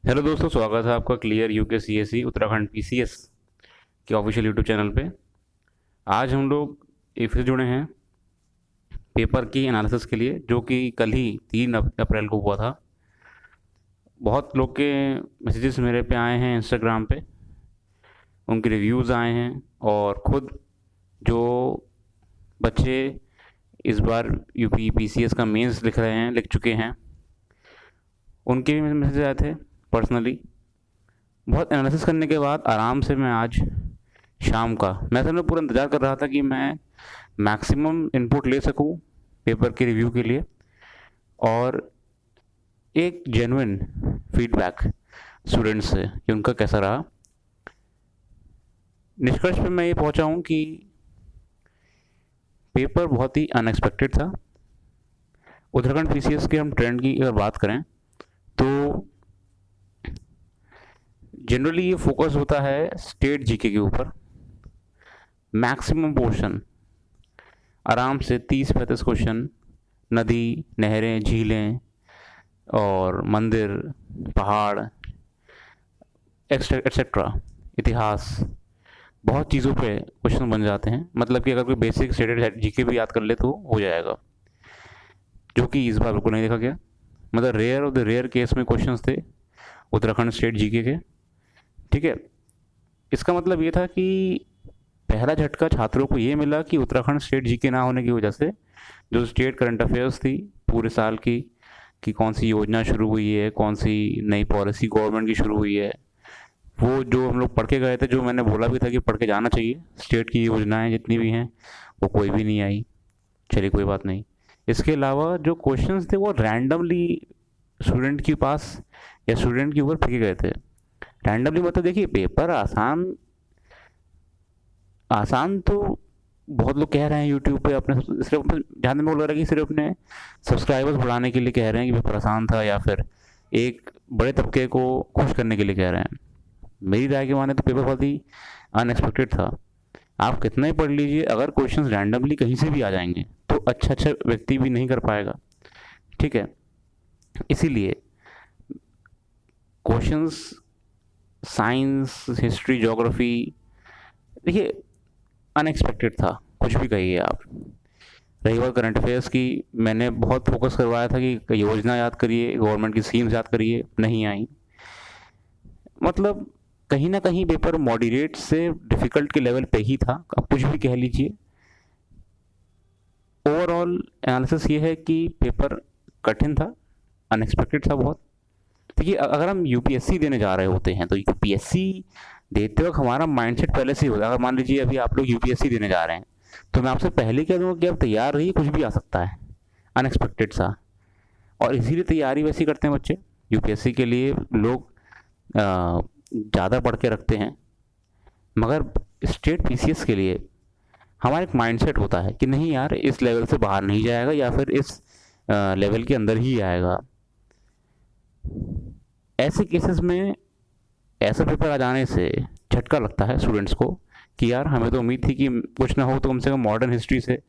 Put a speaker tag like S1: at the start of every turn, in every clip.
S1: Hello दोस्तों, स्वागत है आपका clear UK CSE Uttarakhand PCS के ऑफिशियल यूट्यूब चैनल पे। आज हम लोग फिर जुड़े हैं पेपर की एनालिसिस के लिए, जो कि कल ही 3 अप्रैल को हुआ था। बहुत लोग के मैसेजेस मेरे पे आए हैं इंस्टाग्राम पे, उनके रिव्यूज़ आए हैं, और ख़ुद जो बच्चे इस बार यूपी पीसीएस का मेंस लिख चुके हैं, उनके भी मैसेज आए थे पर्सनली। बहुत एनालिसिस करने के बाद आराम से मैं आज शाम का, मैं असल में पूरा इंतज़ार कर रहा था कि मैं मैक्सिमम इनपुट ले सकूं पेपर के रिव्यू के लिए, और एक जेन्युइन फीडबैक स्टूडेंट्स से कि उनका कैसा रहा। निष्कर्ष पे मैं ये पहुंचा हूं कि पेपर बहुत ही अनएक्सपेक्टेड था। उत्तराखंड पीसीएस के हम ट्रेंड की अगर बात करें तो जनरली ये फोकस होता है स्टेट जीके के ऊपर। मैक्सिमम पोर्शन आराम से 30-35 क्वेश्चन नदी, नहरें, झीलें और मंदिर, पहाड़, एक्सेट्रा, इतिहास, बहुत चीज़ों पे क्वेश्चन बन जाते हैं। मतलब कि अगर कोई बेसिक स्टेट जीके भी याद कर ले तो हो जाएगा, जो कि इस बार बिल्कुल नहीं देखा गया। मतलब rare of the rare case में क्वेश्चंस थे उत्तराखंड स्टेट जीके के। ठीक है, इसका मतलब ये था कि पहला झटका छात्रों को ये मिला कि उत्तराखंड स्टेट जीके ना होने की वजह से जो स्टेट करंट अफेयर्स थी पूरे साल की, कि कौन सी योजना शुरू हुई है, कौन सी नई पॉलिसी गवर्नमेंट की शुरू हुई है, वो जो हम लोग पढ़ के गए थे, जो मैंने बोला भी था कि पढ़ के जाना चाहिए, स्टेट की योजनाएं जितनी भी हैं वो कोई भी नहीं आई। चलिए कोई बात नहीं। इसके अलावा जो क्वेश्चंस थे वो रैंडमली स्टूडेंट के पास या स्टूडेंट के ऊपर फेंके गए थे। रैंडमली मतलब देखिए, पेपर आसान आसान तो बहुत लोग कह रहे हैं यूट्यूब पे, अपने सिर्फ जहाँ तक बोल रहा है कि सिर्फ अपने सब्सक्राइबर्स बढ़ाने के लिए कह रहे हैं कि पेपर आसान था, या फिर एक बड़े तबके को खुश करने के लिए कह रहे हैं। मेरी राय के माने तो पेपर बहुत ही अनएक्सपेक्टेड था। आप कितना ही पढ़ लीजिए, अगर क्वेश्चंस रैंडमली कहीं से भी आ जाएंगे तो अच्छा व्यक्ति भी नहीं कर पाएगा। ठीक है, इसीलिए क्वेश्चंस साइंस, हिस्ट्री, ज्योग्राफी, देखिए अनएक्सपेक्टेड था, कुछ भी कहिए आप। रही बात करंट अफेयर्स की, मैंने बहुत फोकस करवाया था कि योजना याद करिए, गवर्नमेंट की स्कीम्स याद करिए, नहीं आई। मतलब कहीं ना कहीं पेपर मॉडरेट से डिफ़िकल्ट के लेवल पे ही था, आप कुछ भी कह लीजिए। ओवरऑल एनालिसिस ये है कि पेपर कठिन था, अनएक्सपेक्टेड था बहुत। देखिए, अगर हम यूपीएससी देने जा रहे होते हैं तो यूपीएससी देते वक्त हमारा माइंडसेट पहले से ही होता है। अगर मान लीजिए अभी आप लोग यूपीएससी देने जा रहे हैं तो मैं आपसे पहले कह दूंगा कि आप तैयार रहिए, कुछ भी आ सकता है अनएक्सपेक्टेड सा। और इसीलिए तैयारी वैसी करते हैं बच्चे। यूपीएससी के लिए लोग ज़्यादा पढ़ के रखते हैं, मगर स्टेट पीसीएस के लिए हमारा एक माइंडसेट होता है कि नहीं यार, इस लेवल से बाहर नहीं जाएगा, या फिर इस लेवल के अंदर ही आएगा। ऐसे केसेस में ऐसा पेपर आ जाने से झटका लगता है स्टूडेंट्स को कि यार, हमें तो उम्मीद थी कि कुछ ना हो तो कम से कम मॉडर्न हिस्ट्री से।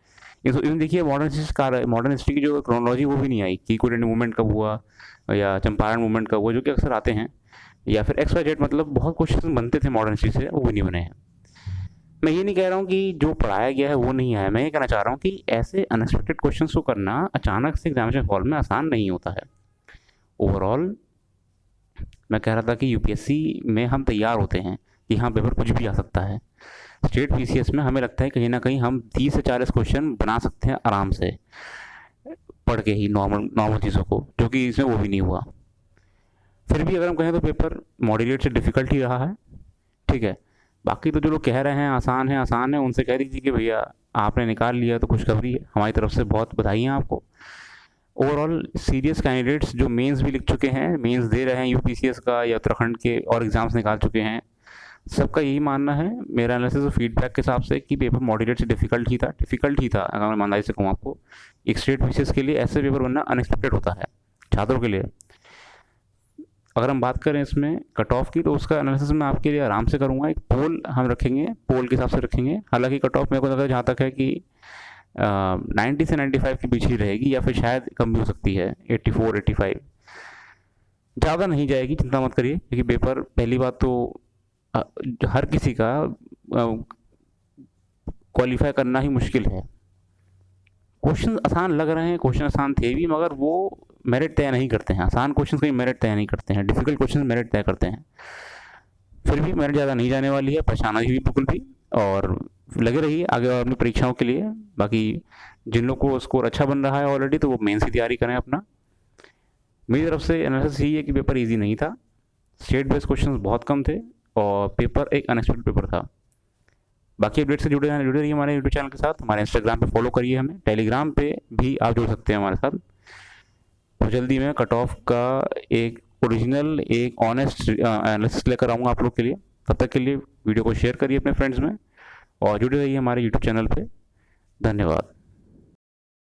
S1: इवन देखिए, मॉडर्न हिस्ट्री की जो क्रोनोलॉजी वो भी नहीं आई कि कोई मूवमेंट कब हुआ या चंपारण मूवमेंट कब हुआ, जो कि अक्सर आते हैं, या फिर XYZ। मतलब बहुत क्वेश्चन बनते थे मॉडर्न हिस्ट्री से, वो भी नहीं बने हैं। मैं ये नहीं कह रहा हूँ कि जो पढ़ाया गया है वो नहीं आया, मैं ये कहना चाह रहा हूँ कि ऐसे अनएक्सपेक्टेड क्वेश्चन को करना अचानक से एग्जामिनेशन हॉल में आसान नहीं होता है। ओवरऑल मैं कह रहा था कि यूपीएससी में हम तैयार होते हैं कि हाँ, पेपर कुछ भी आ सकता है। स्टेट पीसीएस में हमें लगता है कहीं ना कहीं हम 30 से 40 क्वेश्चन बना सकते हैं आराम से, पढ़ के ही नॉर्मल नॉर्मल चीज़ों को, जो कि इसमें वो भी नहीं हुआ। फिर भी अगर हम कहें तो पेपर मॉडरेट से डिफ़िकल्ट ही रहा है। ठीक है, बाकी तो जो लोग कह रहे हैं आसान है, उनसे कह दीजिए कि भैया आपने निकाल लिया तो खुशखबरी है, हमारी तरफ से बहुत बधाइयाँ आपको। ओवरऑल सीरियस कैंडिडेट्स जो मेंस भी लिख चुके हैं, मेंस दे रहे हैं यूपीसीएस का, या उत्तराखंड के और एग्ज़ाम्स निकाल चुके हैं, सबका यही मानना है मेरा एनालिसिस और फीडबैक के हिसाब से कि पेपर मॉडरेट से डिफ़िकल्ट ही था। अगर मैं ईमानदारी से कहूँ आपको, एक स्टेट पीसीएस के लिए ऐसे पेपर बनना अनएक्सपेक्टेड होता है छात्रों के लिए। अगर हम बात करें इसमें कट ऑफ की, तो उसका एनालिसिस मैं आपके लिए आराम से करूँगा। एक पोल हम रखेंगे, पोल के हिसाब से रखेंगे। हालांकि कट ऑफ मेरे को लगता है जहाँ तक है कि 90 से 95 के बीच ही रहेगी, या फिर शायद कम भी हो सकती है, 84-85। ज़्यादा नहीं जाएगी, चिंता मत करिए, क्योंकि पेपर पहली बात तो अ, हर किसी का क्वालिफाई करना ही मुश्किल है। क्वेश्चन आसान लग रहे हैं, क्वेश्चन आसान थे भी, मगर वो मेरिट तय नहीं करते हैं। आसान क्वेश्चन कहीं मेरिट तय नहीं करते हैं, डिफिकल्ट क्वेश्चन मेरिट तय करते हैं। फिर भी मेरिट ज़्यादा नहीं जाने वाली है, परेशानी भी बिल्कुल भी। और लगे रहिए आगे और अपनी परीक्षाओं के लिए। बाकी जिन लोग को स्कोर अच्छा बन रहा है ऑलरेडी, तो वो मेंस की तैयारी करें अपना। मेरी तरफ से एनालिसिस यही है कि पेपर ईजी नहीं था, स्टेट बेस्ड क्वेश्चन बहुत कम थे, और पेपर एक अनएक्सपेक्टेड पेपर था। बाकी अपडेट से जुड़े रहिए हमारे यूट्यूब चैनल के साथ। हमारे इंस्टाग्राम पे फॉलो करिए हमें, टेलीग्राम पे भी आप जुड़ सकते हैं हमारे साथ। तो जल्दी मैं कट ऑफ का एक ओरिजिनल, एक ऑनेस्ट एनालिसिस लेकर आऊँगा आप लोग के लिए। तब तक के लिए वीडियो को शेयर करिए अपने फ्रेंड्स में, और जुड़े रहिए हमारे यूट्यूब चैनल पे। धन्यवाद।